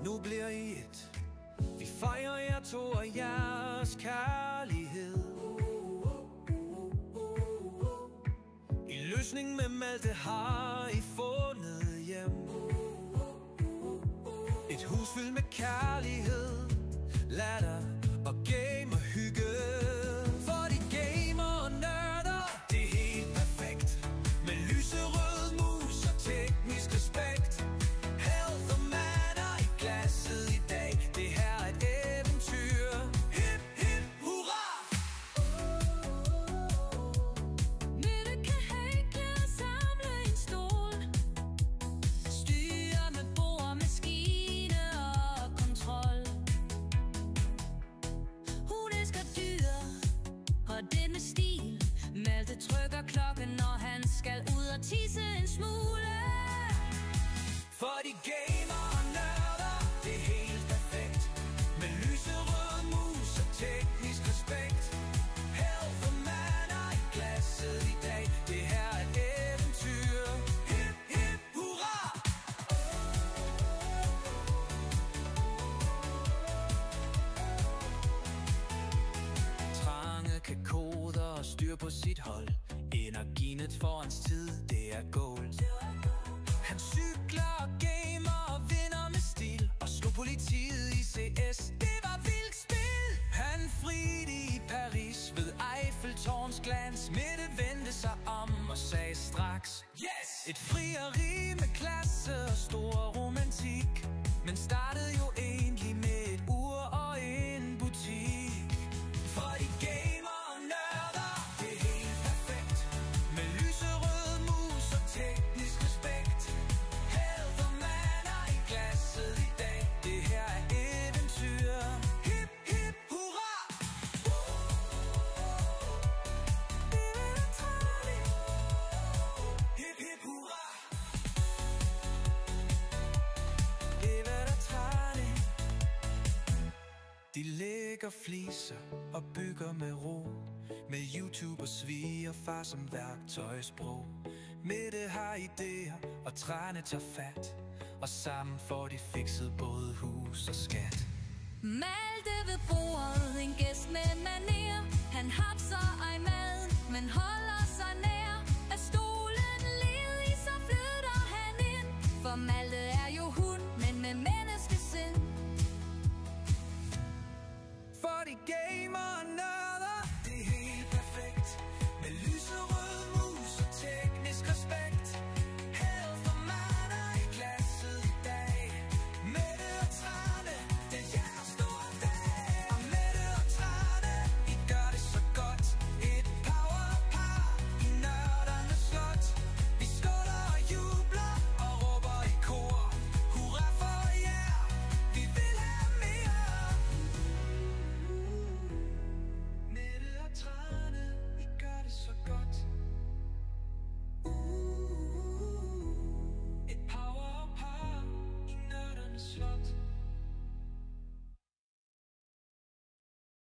nu bliver I et. Vi fejrer jer to og jeres kærlighed. I løsning med Malte har I fundet hjem. Et hus fyldt med kærlighed, latter og game og hygge. For de gamer og nørder, det er helt perfekt. Med lyserød mus og teknisk respekt. Health og manner i glasset i dag. Det her er et eventyr. Hip, hip, hurra! Mette kan hækle og samle en stol. Styre med bord, maskine og kontrol. Hun elsker dyr, og det med stil. Malte trykker klokken, når han skal ud og tisse en smule. For de gamer og nørder, det er helt perfekt. Med lyserød mus og teknisk respekt. Health og manner i glasset i dag. Det her er et eventyr. Hip, hip, hurra! Trange kan koder og styr på sit hold. Energinet for hans tid, det er gold. Han cykler og gamer og vinder med stil. Og slog politiet i CS, det var vildt spil. Han friede i Paris ved Eiffeltårns glans. Mette vendte sig om og sagde straks yes! Et frieri med klasse og stor romantik. Men startede jo egentlig med et ur og en butik. For de gamer og nørder, det er helt perfekt. Med lyserød mus og teknisk respekt. Health og manner i glasset i dag. Det her er eventyr. Hip, hip, hurra! Hip, hip, hurra! De lægger fliser og bygger med ro. Med YouTube og svigerfar som værktøjsprog. Mette har idéer og træerne tager fat. Og sammen får de fikset både hus og skat. Malte ved bordet, en gæst med manér. Han hapser